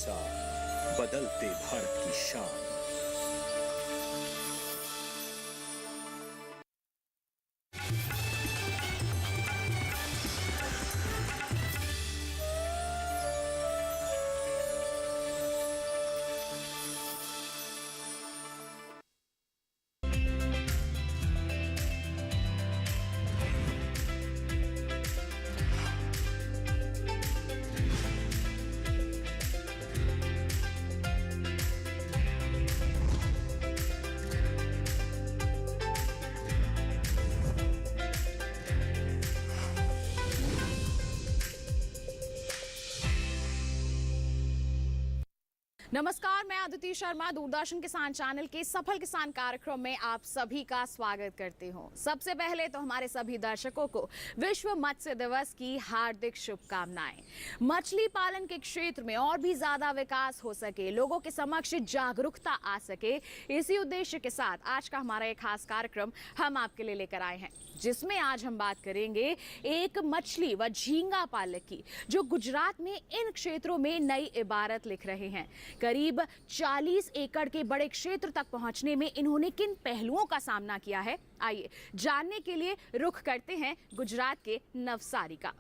साथ बदलते भारत की शान। नमस्कार, मैं अदिति शर्मा दूरदर्शन किसान चैनल के सफल किसान कार्यक्रम में आप सभी का स्वागत करती हूं। सबसे पहले तो हमारे सभी दर्शकों को विश्व मत्स्य दिवस की हार्दिक शुभकामनाएं। मछली पालन के क्षेत्र में और भी ज्यादा विकास हो सके, लोगों के समक्ष जागरूकता आ सके, इसी उद्देश्य के साथ आज का हमारा एक खास कार्यक्रम हम आपके लिए लेकर आए हैं, जिसमें आज हम बात करेंगे एक मछली व झींगा पालक की, जो गुजरात में इन क्षेत्रों में नई इबारत लिख रहे हैं। करीब 40 एकड़ के बड़े क्षेत्र तक पहुंचने में इन्होंने किन पहलुओं का सामना किया है, आइए जानने के लिए रुख करते हैं गुजरात के नवसारी का।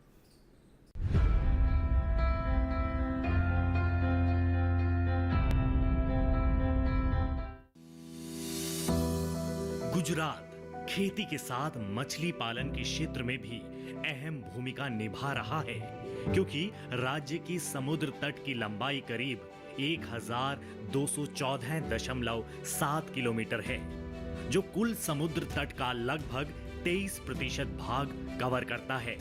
गुजरात खेती के साथ मछली पालन के क्षेत्र में भी अहम भूमिका निभा रहा है, क्योंकि राज्य की समुद्र तट की लंबाई करीब 1214.7 किलोमीटर है, जो कुल समुद्र तट का लगभग 23% भाग कवर करता है।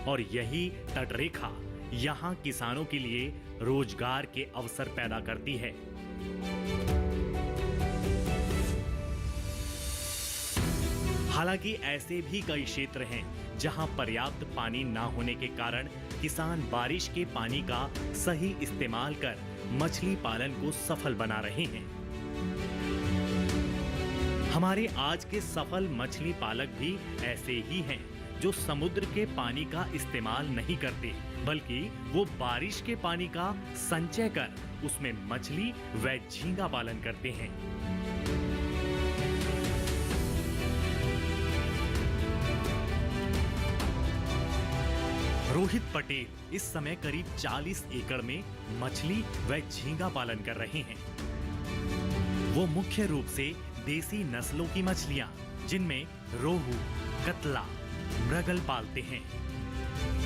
और यही तटरेखा यहाँ किसानों के लिए रोजगार के अवसर पैदा करती है। हालांकि ऐसे भी कई क्षेत्र हैं जहां पर्याप्त पानी न होने के कारण किसान बारिश के पानी का सही इस्तेमाल कर मछली पालन को सफल बना रहे हैं। हमारे आज के सफल मछली पालक भी ऐसे ही हैं, जो समुद्र के पानी का इस्तेमाल नहीं करते, बल्कि वो बारिश के पानी का संचय कर उसमें मछली व झींगा पालन करते हैं। रोहित पटेल इस समय करीब 40 एकड़ में मछली व झींगा पालन कर रहे हैं। वो मुख्य रूप से देसी नस्लों की मछलियां, जिनमें रोहू, कतला, मृगल पालते हैं।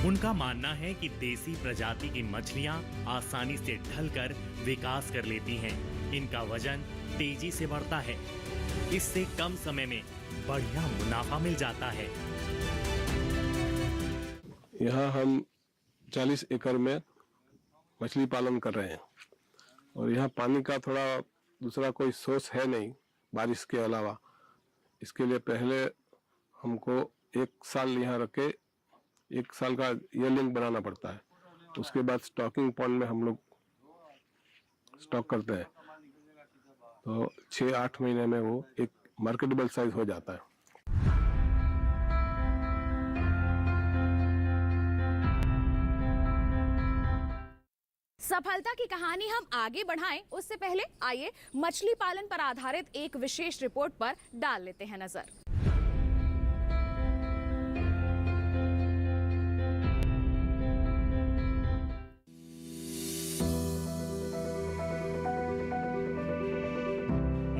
उनका मानना है कि देसी प्रजाति की मछलियां आसानी से ढलकर विकास कर लेती हैं। इनका वजन तेजी से बढ़ता है। इससे कम समय में बढ़िया मुनाफा मिल जाता है। यहाँ हम 40 एकड़ में मछली पालन कर रहे हैं और यहाँ पानी का थोड़ा दूसरा कोई सोर्स है नहीं बारिश के अलावा। इसके लिए पहले हमको 1 साल यहाँ रख के 1 साल का ईयरलिंग बनाना पड़ता है। उसके बाद स्टॉकिंग पॉन्ड में हम लोग स्टॉक करते हैं, तो 6-8 महीने में वो एक मार्केटेबल साइज हो जाता है। सफलता की कहानी हम आगे बढ़ाएं, उससे पहले आइए मछली पालन पर आधारित एक विशेष रिपोर्ट पर डाल लेते हैं नजर।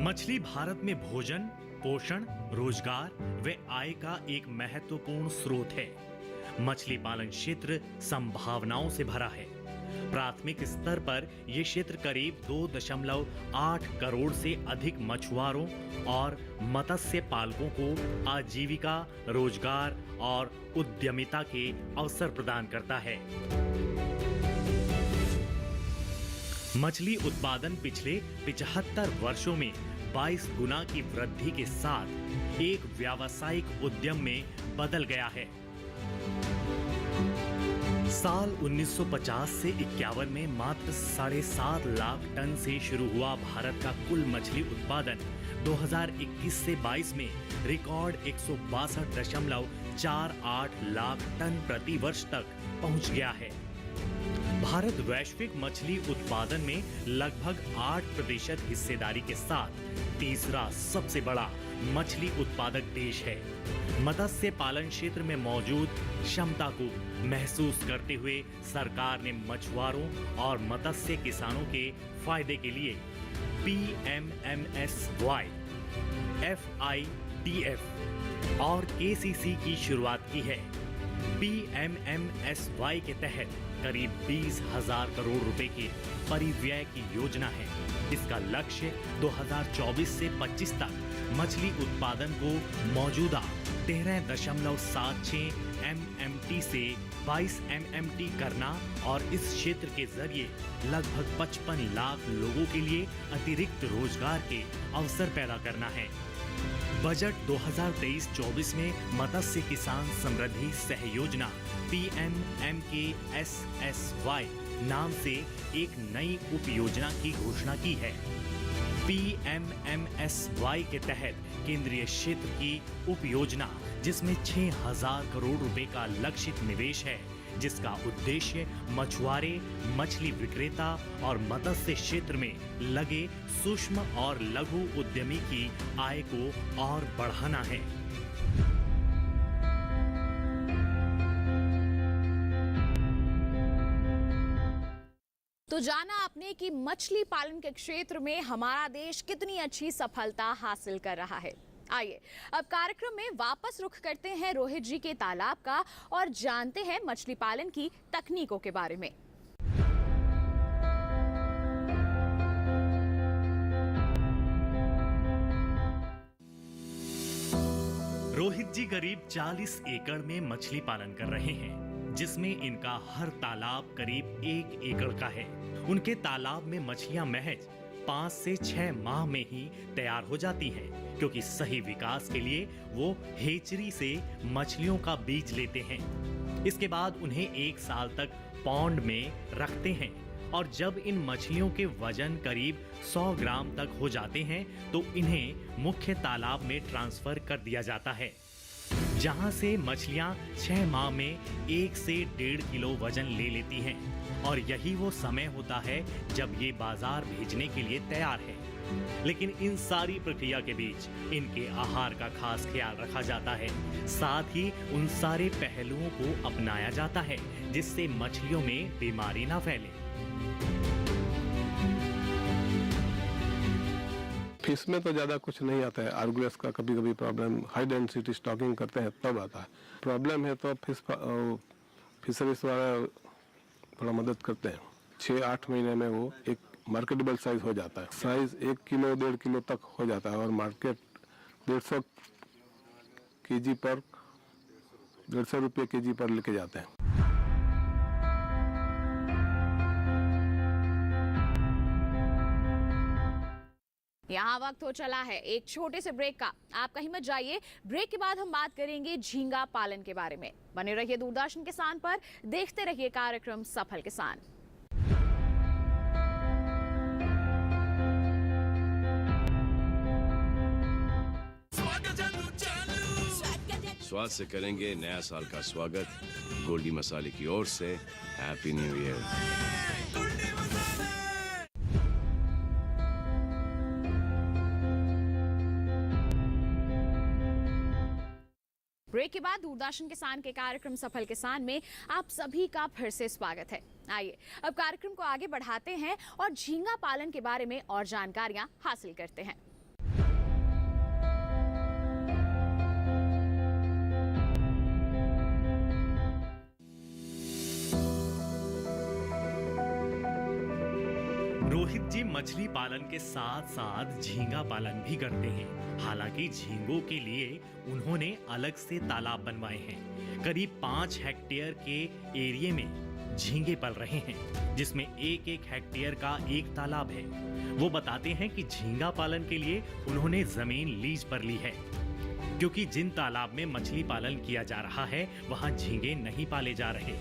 मछली भारत में भोजन, पोषण, रोजगार व आय का एक महत्वपूर्ण स्रोत है। मछली पालन क्षेत्र संभावनाओं से भरा है। प्राथमिक स्तर पर यह क्षेत्र करीब 2.8 करोड़ से अधिक मछुआरों और मत्स्य पालकों को आजीविका, रोजगार और उद्यमिता के अवसर प्रदान करता है। मछली उत्पादन पिछले 75 वर्षों में 22 गुना की वृद्धि के साथ एक व्यावसायिक उद्यम में बदल गया है। साल 1950 से 51 में मात्र 7.5 लाख टन से शुरू हुआ भारत का कुल मछली उत्पादन 2021 से 22 में रिकॉर्ड 162.48 लाख टन प्रति वर्ष तक पहुंच गया है। भारत वैश्विक मछली उत्पादन में लगभग 8% हिस्सेदारी के साथ तीसरा सबसे बड़ा मछली उत्पादक देश है। मत्स्य पालन क्षेत्र में मौजूद क्षमता को महसूस करते हुए सरकार ने मछुआरों और मत्स्य किसानों के फायदे के लिए PMMSY, FIDF और KCC की शुरुआत की है। PMMSY के तहत करीब 20,000 करोड़ रुपए के परिव्यय की योजना है। इसका लक्ष्य 2024 से 25 तक मछली उत्पादन को मौजूदा 13.76 MMT से 22 MMT करना और इस क्षेत्र के जरिए लगभग 55 लाख लोगों के लिए अतिरिक्त रोजगार के अवसर पैदा करना है। बजट 2023-24 में मत्स्य किसान समृद्धि सहयोजना PMMKSSY नाम से एक नई उप योजना की घोषणा की है। PMMSY के तहत केंद्रीय क्षेत्र की उप योजना जिसमें 6,000 करोड़ रुपए का लक्षित निवेश है, जिसका उद्देश्य मछुआरे, मछली विक्रेता और मत्स्य क्षेत्र में लगे सूक्ष्म और लघु उद्यमी की आय को और बढ़ाना है। तो जाना आपने कि मछली पालन के क्षेत्र में हमारा देश कितनी अच्छी सफलता हासिल कर रहा है। आइए अब कार्यक्रम में वापस रुख करते हैं रोहित जी के तालाब का और जानते हैं मछली पालन की तकनीकों के बारे में। रोहित जी करीब 40 एकड़ में मछली पालन कर रहे हैं, जिसमें इनका हर तालाब करीब 1 एकड़ का है। उनके तालाब में मछलियां महज 5 से 6 माह में ही तैयार हो जाती हैं, क्योंकि सही विकास के लिए वो हेचरी से मछलियों का बीज लेते हैं। इसके बाद उन्हें 1 साल तक पॉन्ड में रखते हैं और जब इन मछलियों के वजन करीब 100 ग्राम तक हो जाते हैं तो इन्हें मुख्य तालाब में ट्रांसफर कर दिया जाता है, जहां से मछलियां 6 माह में 1 से 1.5 किलो वजन ले लेती हैं और यही वो समय होता है जब ये बाजार भेजने के लिए तैयार है। लेकिन इन सारी प्रक्रिया के बीच इनके आहार का खास ख्याल रखा जाता है, साथ ही उन सारे पहलुओं को अपनाया जाता है जिससे मछलियों में बीमारी ना फैले। फिश में तो ज़्यादा कुछ नहीं आता है। आर्गुलस का कभी कभी प्रॉब्लम, हाई डेंसिटी स्टॉकिंग करते हैं तब आता है। प्रॉब्लम है तो फिशरीज वाला थोड़ा मदद करते हैं। 6-8 महीने में वो एक मार्केटेबल साइज हो जाता है। साइज 1 किलो 1.5 किलो तक हो जाता है और मार्केट 150 केजी पर 150 रुपये केजी पर लेके जाते हैं। यहाँ वक्त हो चला है एक छोटे से ब्रेक का। आप कहीं मत जाइए। ब्रेक के बाद हम बात करेंगे झींगा पालन के बारे में। बने रहिए दूरदर्शन किसान पर, देखते रहिए कार्यक्रम सफल किसान। स्वाद से करेंगे नया साल का स्वागत। गोल्डी मसाले की ओर से हैप्पी न्यू ईयर। ब्रेक के बाद दूरदर्शन किसान के कार्यक्रम सफल किसान में आप सभी का फिर से स्वागत है। आइए अब कार्यक्रम को आगे बढ़ाते हैं और झींगा पालन के बारे में और जानकारियां हासिल करते हैं। रोहित जी मछली पालन के साथ साथ झींगा पालन भी करते हैं। हालांकि झींगों के लिए उन्होंने अलग से तालाब बनवाए हैं। करीब 5 हेक्टेयर के एरिया में झींगे पल रहे हैं, जिसमें 1-1 हेक्टेयर का एक तालाब है। वो बताते हैं कि झींगा पालन के लिए उन्होंने जमीन लीज पर ली है, क्योंकि जिन तालाब में मछली पालन किया जा रहा है वहां झींगे नहीं पाले जा रहे।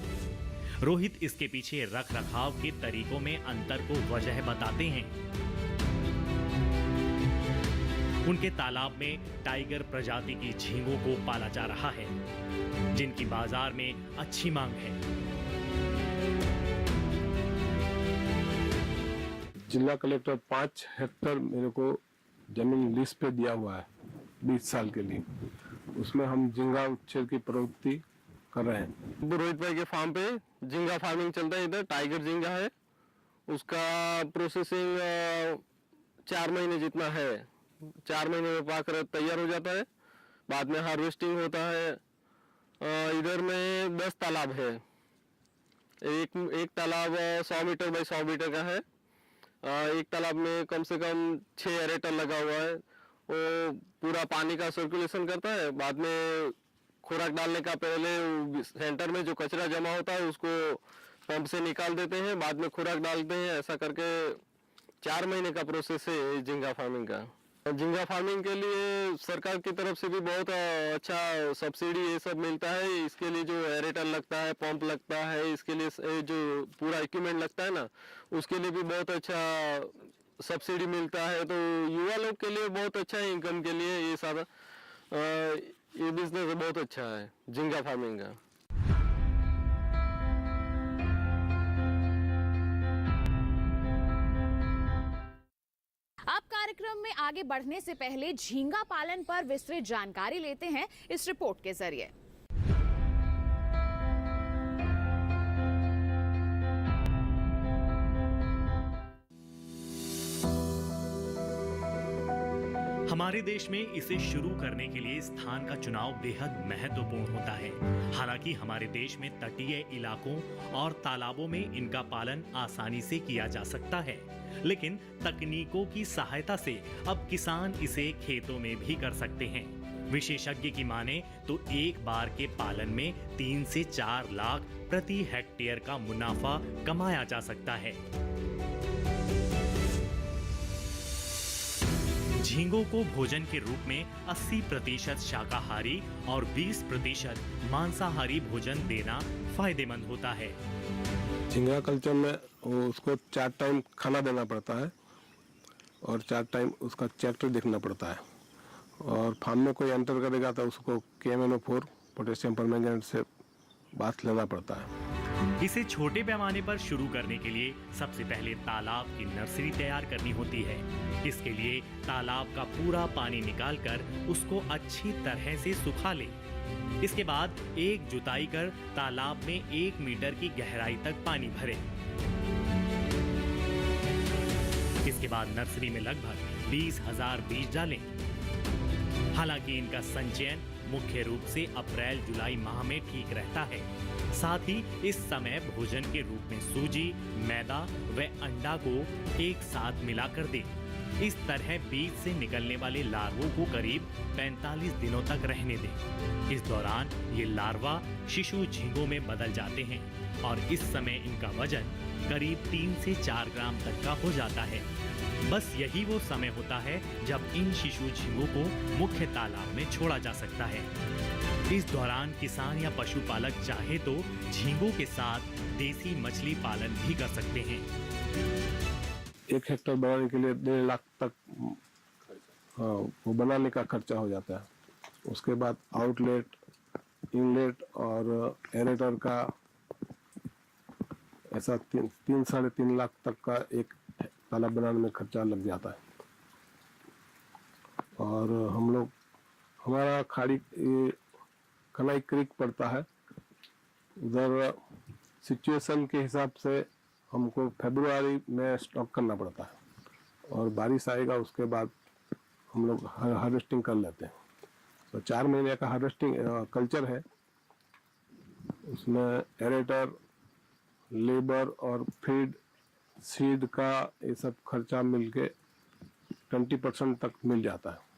रोहित इसके पीछे रख रखाव के तरीकों में अंतर को वजह बताते हैं। उनके तालाब में टाइगर प्रजाति की झींगों को पाला जा रहा है, जिनकी बाजार में अच्छी मांग है। जिला कलेक्टर 5 हेक्टर मेरे को जमीन लीज पे दिया हुआ है 20 साल के लिए। उसमें हम झींगा उच्छेद की प्रवृत्ति कर रहे हैं। रोहित भाई के फार्म पे झींगा फार्मिंग चलता है। इधर टाइगर झींगा है, उसका प्रोसेसिंग 4 महीने जितना है। 4 महीने में पाकर तैयार हो जाता है, बाद में हार्वेस्टिंग होता है। इधर में 10 तालाब है। एक तालाब 100 मीटर बाई 100 मीटर का है। एक तालाब में कम से कम 6 एरेटर लगा हुआ है। वो पूरा पानी का सर्कुलेशन करता है। बाद में खुराक डालने का पहले सेंटर में जो कचरा जमा होता है उसको पंप से निकाल देते हैं, बाद में खुराक डालते हैं। ऐसा करके 4 महीने का प्रोसेस है झींगा फार्मिंग का। झींगा फार्मिंग के लिए सरकार की तरफ से भी बहुत अच्छा सब्सिडी ये सब मिलता है। इसके लिए जो एरेटर लगता है, पंप लगता है, इसके लिए जो पूरा इक्विपमेंट लगता है ना, उसके लिए भी बहुत अच्छा सब्सिडी मिलता है। तो युवा लोग के लिए बहुत अच्छा है, इनकम के लिए ये सारा ये बिजनेस बहुत अच्छा है झींगा फार्मिंग का। अब कार्यक्रम में आगे बढ़ने से पहले झींगा पालन पर विस्तृत जानकारी लेते हैं इस रिपोर्ट के जरिए। हमारे देश में इसे शुरू करने के लिए स्थान का चुनाव बेहद महत्वपूर्ण होता है। हालांकि हमारे देश में तटीय इलाकों और तालाबों में इनका पालन आसानी से किया जा सकता है, लेकिन तकनीकों की सहायता से अब किसान इसे खेतों में भी कर सकते हैं। विशेषज्ञ की माने तो एक बार के पालन में 3 से 4 लाख प्रति हेक्टेयर का मुनाफा कमाया जा सकता है। झींगों को भोजन के रूप में 80% शाकाहारी और 20% मांसाहारी भोजन देना फायदेमंद होता है। झींगा कल्चर में उसको 4 टाइम खाना देना पड़ता है और 4 टाइम उसका चैप्टर देखना पड़ता है। और फार्म में कोई एंटर करेगा तो उसको KMNO4 पोटेशियम परमैंगनेट से बाथ लेना पड़ता है। इसे छोटे पैमाने पर शुरू करने के लिए सबसे पहले तालाब की नर्सरी तैयार करनी होती है। इसके लिए तालाब का पूरा पानी निकालकर उसको अच्छी तरह से सुखा ले। इसके बाद एक जुताई कर तालाब में 1 मीटर की गहराई तक पानी भरें। इसके बाद नर्सरी में लगभग 20,000 बीज डालें। हालांकि इनका संचयन मुख्य रूप से अप्रैल-जुलाई माह में ठीक रहता है। साथ ही इस समय भोजन के रूप में सूजी, मैदा व अंडा को एक साथ मिलाकर दें। इस तरह बीज से निकलने वाले लार्वों को करीब 45 दिनों तक रहने दें। इस दौरान ये लार्वा शिशु झींगों में बदल जाते हैं और इस समय इनका वजन करीब 3 से 4 ग्राम तक का हो जाता है। बस यही वो समय होता है जब इन शिशु झींगों को मुख्य तालाब में छोड़ा जा सकता है। इस दौरान किसान या पशुपालक चाहे तो झींगों के साथ देसी मछली पालन भी कर सकते हैं। 1 हेक्टर बनाने के लिए 1.5 लाख तक वो बनाने का खर्चा हो जाता है। उसके बाद आउटलेट, इनलेट और एरेटर का ऐसा 3-3.5 लाख तक का एक तालाब बनाने में खर्चा लग जाता है। और हम लोग हमारा खाड़ी कनाई क्रीक पड़ता है, उधर सिचुएशन के हिसाब से हमको फरवरी में स्टॉक करना पड़ता है और बारिश आएगा उसके बाद हम लोग हार्वेस्टिंग कर लेते हैं। तो 4 महीने का हार्वेस्टिंग कल्चर है। उसमें एरेटर, लेबर और फीड, सीड का ये सब खर्चा मिलके 20% तक मिल जाता है।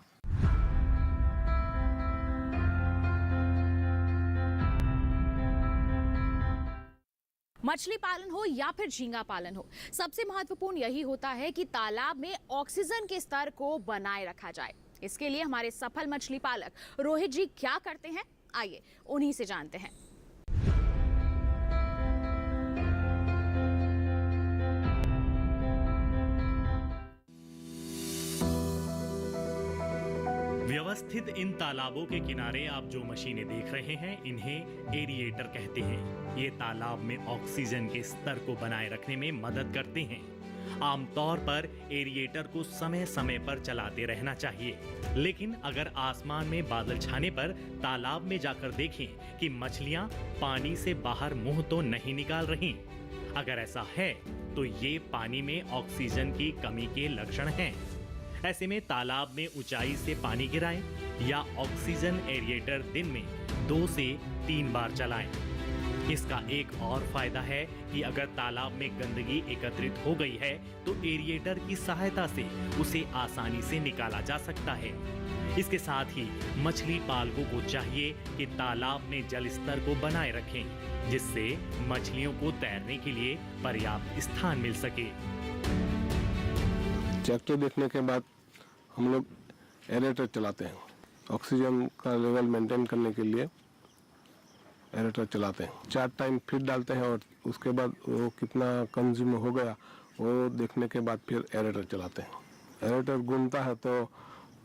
मछली पालन हो या फिर झींगा पालन हो, सबसे महत्वपूर्ण यही होता है कि तालाब में ऑक्सीजन के स्तर को बनाए रखा जाए। इसके लिए हमारे सफल मछली पालक रोहित जी क्या करते हैं, आइए उन्हीं से जानते हैं। व्यवस्थित इन तालाबों के किनारे आप जो मशीनें देख रहे हैं, इन्हें एरिएटर कहते हैं। ये तालाब में ऑक्सीजन के स्तर को बनाए रखने में मदद करते हैं। आमतौर पर एरिएटर को समय समय पर चलाते रहना चाहिए, लेकिन अगर आसमान में बादल छाने पर तालाब में जाकर देखें कि मछलियां पानी से बाहर मुंह तो नहीं निकाल रही। अगर ऐसा है तो ये पानी में ऑक्सीजन की कमी के लक्षण हैं। ऐसे में तालाब में ऊंचाई से पानी गिराएं या ऑक्सीजन एरिएटर दिन में 2 से 3 बार चलाएं। इसका एक और फायदा है कि अगर तालाब में गंदगी एकत्रित हो गई है तो एरिएटर की सहायता से उसे आसानी से निकाला जा सकता है। इसके साथ ही मछली पालकों को चाहिए कि तालाब में जल स्तर को बनाए रखें, जिससे मछलियों को तैरने के लिए पर्याप्त स्थान मिल सके। ट्रैक्टर देखने के बाद हम लोग एरेटर चलाते हैं। ऑक्सीजन का लेवल मेंटेन करने के लिए एरेटर चलाते हैं। 4 टाइम फीड डालते हैं और उसके बाद वो कितना कंज्यूम हो गया वो देखने के बाद फिर एरेटर चलाते हैं। एरेटर घूमता है तो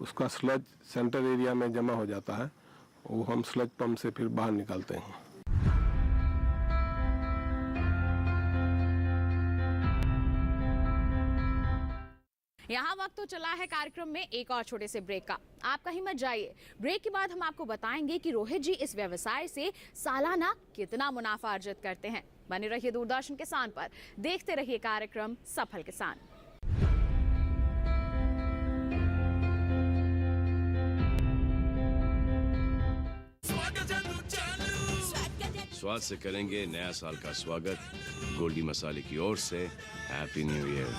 उसका स्लज सेंटर एरिया में जमा हो जाता है, वो हम स्लज पंप से फिर बाहर निकालते हैं। यहाँ वक्त तो चला है कार्यक्रम में एक और छोटे से ब्रेक का। आप कहीं मत जाइए। ब्रेक के बाद हम आपको बताएंगे कि रोहित जी इस व्यवसाय से सालाना कितना मुनाफा अर्जित करते हैं। बने रहिए दूरदर्शन किसान पर, देखते रहिए कार्यक्रम सफल किसान। स्वाद से करेंगे नया साल का स्वागत। गोल्डी मसाले की ओर से हैप्पी न्यू ईयर।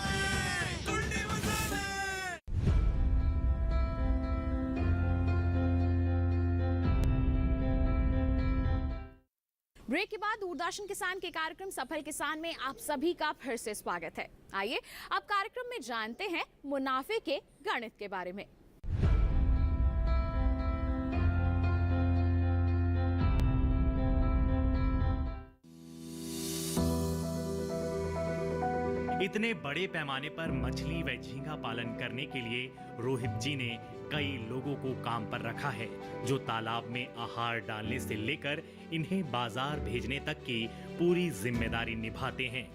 ब्रेक के बाद दूरदर्शन किसान के कार्यक्रम सफल किसान में आप सभी का फिर से स्वागत है। आइए अब कार्यक्रम में जानते हैं मुनाफे के गणित के बारे में। इतने बड़े पैमाने पर मछली व झींगा पालन करने के लिए रोहित जी ने कई लोगों को काम पर रखा है, जो तालाब में आहार डालने से लेकर इन्हें बाजार भेजने तक की पूरी जिम्मेदारी निभाते हैं।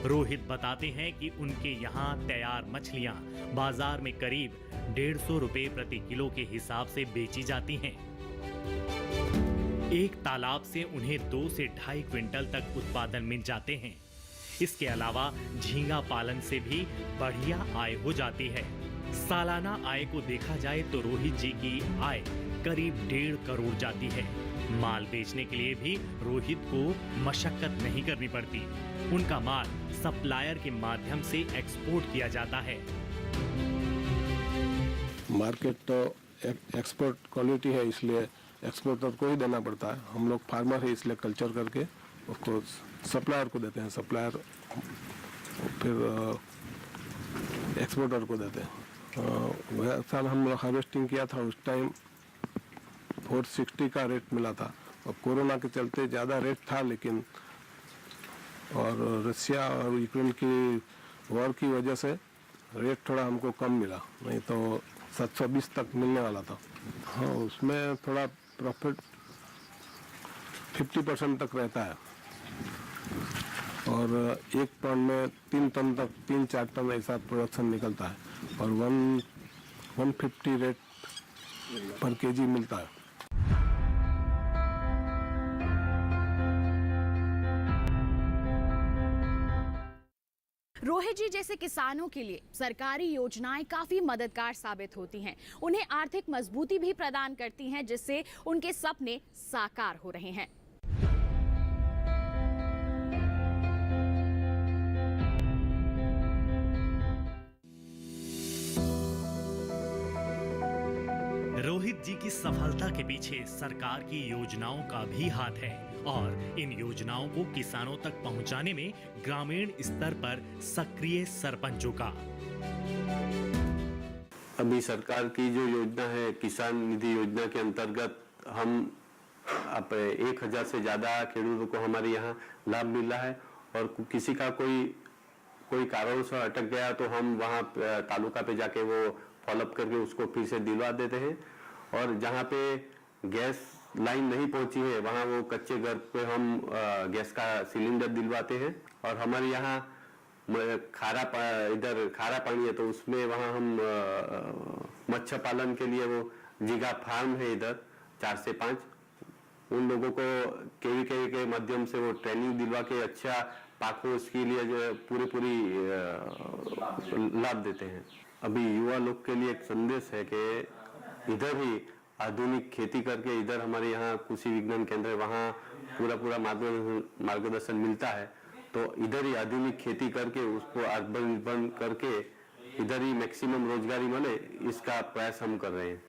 रोहित बताते हैं कि उनके यहाँ तैयार मछलियाँ बाजार में करीब 150 रुपए प्रति किलो के हिसाब से बेची जाती हैं। एक तालाब से उन्हें 2 से 2.5 क्विंटल तक उत्पादन मिल जाते हैं। इसके अलावा झींगा पालन से भी बढ़िया आय हो जाती है। सालाना आय को देखा जाए तो रोहित जी की आय करीब 1.5 करोड़ जाती है। माल बेचने के लिए भी रोहित को मशक्कत नहीं करनी पड़ती। उनका माल सप्लायर के माध्यम से एक्सपोर्ट किया जाता है। मार्केट तो एक्सपोर्ट क्वालिटी है, इसलिए एक्सपोर्टर को ही देना पड़ता है। हम लोग फार्मर है, इसलिए कल्चर करके उसको सप्लायर को देते हैं। सप्लायर फिर एक्सपोर्टर को देते हैं। वह साल हम लोग हार्वेस्टिंग किया था, उस टाइम 460 का रेट मिला था और कोरोना के चलते ज़्यादा रेट था, लेकिन और रशिया और यूक्रेन की वॉर की वजह से रेट थोड़ा हमको कम मिला, नहीं तो 720 तक मिलने वाला था। हाँ, उसमें थोड़ा प्रॉफिट 50% तक रहता है और 1 पाउंड में 3 टन तक 3-4 टन ऐसा प्रोडक्शन निकलता है और 150 रेट पर केजी मिलता है। रोहित जी जैसे किसानों के लिए सरकारी योजनाएं काफी मददगार साबित होती हैं। उन्हें आर्थिक मजबूती भी प्रदान करती हैं, जिससे उनके सपने साकार हो रहे हैं। रोहित जी की सफलता के पीछे सरकार की योजनाओं का भी हाथ है और इन योजनाओं को किसानों तक पहुंचाने में ग्रामीण स्तर पर सक्रिय सरपंचों का। अभी सरकार की जो योजना है किसान निधि योजना के अंतर्गत हम 1000 से ज्यादा खेडूतों को हमारे यहाँ लाभ मिला है और किसी का कोई कारण से अटक गया तो हम वहाँ तालुका पे जाके वो फॉलोअप करके उसको फिर से दिलवा देते हैं। और जहाँ पे गैस लाइन नहीं पहुंची है वहाँ वो कच्चे घर पे हम गैस का सिलेंडर दिलवाते हैं। और हमारे यहाँ इधर खारा पानी है तो उसमें वहाँ हम मत्स्य पालन के लिए वो झींगा फार्म है इधर 4 से 5, उन लोगों को केवीके के माध्यम से वो ट्रेनिंग दिलवा के अच्छा पाको उसके लिए जो पूरी लाभ देते हैं। अभी युवा लोग के लिए एक संदेश है कि इधर ही आधुनिक खेती करके, इधर हमारे यहाँ कृषि विज्ञान केंद्र है, वहाँ पूरा मार्गदर्शन मिलता है, तो इधर ही आधुनिक खेती करके उसको अर्बन करके इधर ही मैक्सिमम रोजगारी मिले, इसका प्रयास हम कर रहे हैं।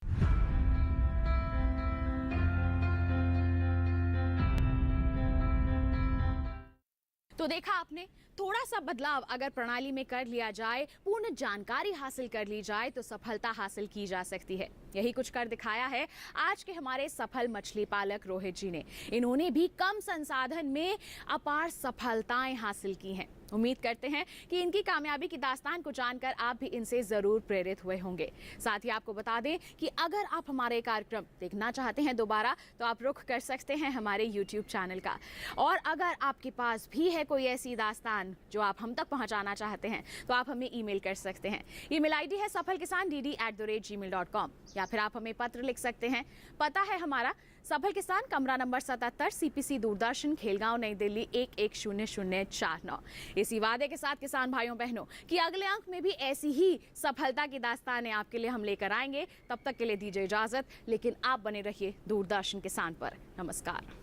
तो देखा आपने, थोड़ा सा बदलाव अगर प्रणाली में कर लिया जाए, पूर्ण जानकारी हासिल कर ली जाए तो सफलता हासिल की जा सकती है। यही कुछ कर दिखाया है आज के हमारे सफल मछली पालक रोहित जी ने। इन्होंने भी कम संसाधन में अपार सफलताएं हासिल की हैं। उम्मीद करते हैं कि इनकी कामयाबी की दास्तान को जानकर आप भी इनसे जरूर प्रेरित हुए होंगे। साथ ही आपको बता दें कि अगर आप हमारे कार्यक्रम देखना चाहते हैं दोबारा, तो आप रुख कर सकते हैं हमारे YouTube चैनल का। और अगर आपके पास भी है कोई ऐसी दास्तान जो आप हम तक पहुंचाना चाहते हैं, तो आप हमें ईमेल कर सकते हैं। ईमेल ID है safalkisandd@gmail.com, या फिर आप हमें पत्र लिख सकते हैं। पता है हमारा सफल किसान, कमरा नंबर 77, CPC दूरदर्शन, खेलगांव, नई दिल्ली 110049। इसी वादे के साथ किसान भाइयों बहनों कि अगले अंक में भी ऐसी ही सफलता की दास्तानें आपके लिए हम लेकर आएंगे। तब तक के लिए दीजिए इजाजत, लेकिन आप बने रहिए दूरदर्शन किसान पर। नमस्कार।